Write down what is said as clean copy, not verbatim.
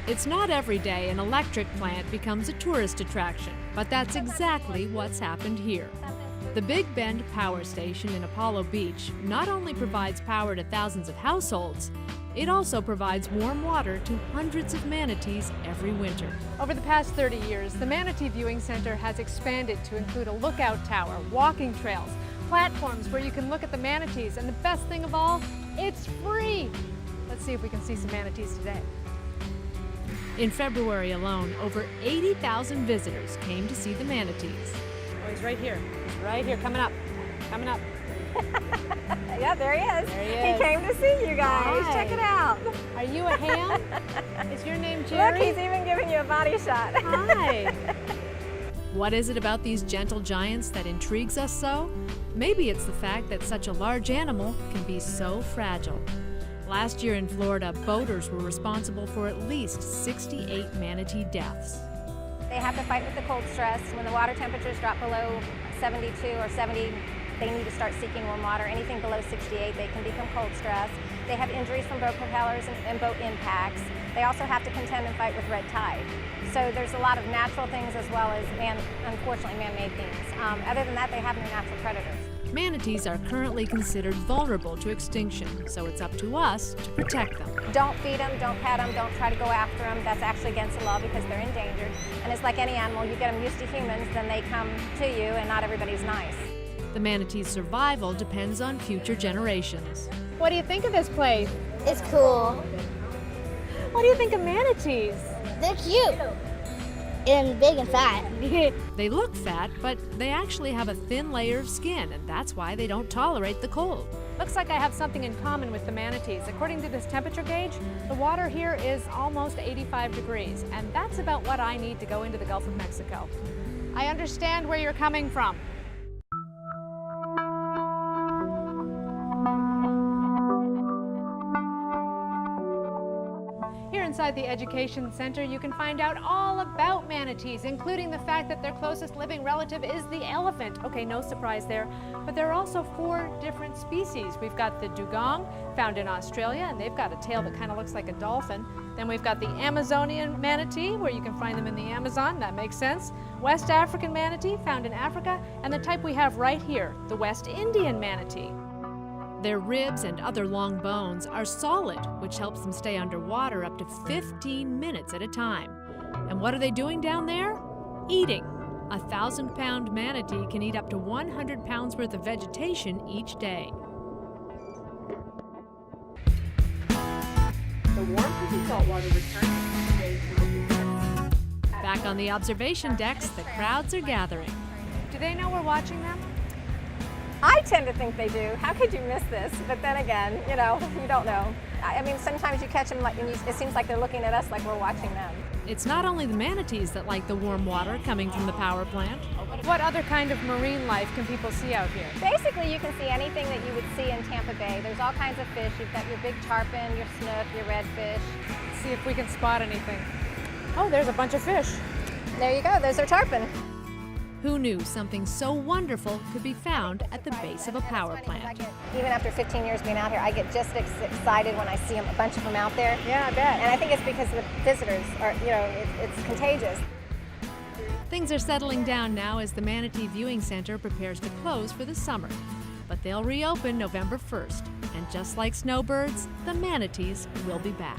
It's not every day an electric plant becomes a tourist attraction, but that's exactly what's happened here. The Big Bend Power Station in Apollo Beach not only provides power to thousands of households, it also provides warm water to hundreds of manatees every winter. Over the past 30 years, the Manatee Viewing Center has expanded to include a lookout tower, walking trails, platforms where you can look at the manatees, and the best thing of all, it's free! Let's see if we can see some manatees today. In February alone, over 80,000 visitors came to see the manatees. Oh, he's right here. He's right here, coming up, coming up. Yeah, there he is. There he is. He came to see you guys. Hi. Check it out. Are you a ham? Is your name Jerry? Look, he's even giving you a body shot. Hi. What is it about these gentle giants that intrigues us so? Maybe it's the fact that such a large animal can be so fragile. Last year in Florida, boaters were responsible for at least 68 manatee deaths. They have to fight with the cold stress. When the water temperatures drop below 72 or 70, they need to start seeking warm water. Anything below 68, they can become cold stress. They have injuries from boat propellers and boat impacts. They also have to contend and fight with red tide. So there's a lot of natural things as well as, unfortunately, man-made things. Other than that, they have no natural predators. Manatees are currently considered vulnerable to extinction, so it's up to us to protect them. Don't feed them, don't pet them, don't try to go after them. That's actually against the law because they're endangered. And it's like any animal, you get them used to humans, then they come to you, and not everybody's nice. The manatee's survival depends on future generations. What do you think of this place? It's cool. What do you think of manatees? They're cute. And big and fat. They look fat, but they actually have a thin layer of skin, and that's why they don't tolerate the cold. Looks like I have something in common with the manatees. According to this temperature gauge, the water here is almost 85 degrees, and that's about what I need to go into the Gulf of Mexico. I understand where you're coming from. Here inside the Education Center, you can find out all about manatees, including the fact that their closest living relative is the elephant. Okay, no surprise there, but there are also 4 different species. We've got the dugong, found in Australia, and they've got a tail that kind of looks like a dolphin. Then we've got the Amazonian manatee, where you can find them in the Amazon. That makes sense. West African manatee, found in Africa, and the type we have right here, the West Indian manatee. Their ribs and other long bones are solid, which helps them stay underwater up to 15 minutes at a time. And what are they doing down there? Eating. A 1,000-pound manatee can eat up to 100 pounds worth of vegetation each day. The warmth of the saltwater returns. Back on the observation decks, the crowds are gathering. Do they know we're watching them? I tend to think they do. How could you miss this? But then again, you don't know. I mean, sometimes you catch them and it seems like they're looking at us like we're watching them. It's not only the manatees that like the warm water coming from the power plant. What other kind of marine life can people see out here? Basically, you can see anything that you would see in Tampa Bay. There's all kinds of fish. You've got your big tarpon, your snook, your redfish. Let's see if we can spot anything. Oh, there's a bunch of fish. There you go. There's our tarpon. Who knew something so wonderful could be found at the base of a power plant? Even after 15 years being out here, I get just excited when I see a bunch of them out there. Yeah, I bet. And I think it's because the visitors are, it's contagious. Things are settling down now as the Manatee Viewing Center prepares to close for the summer. But they'll reopen November 1st. And just like snowbirds, the manatees will be back.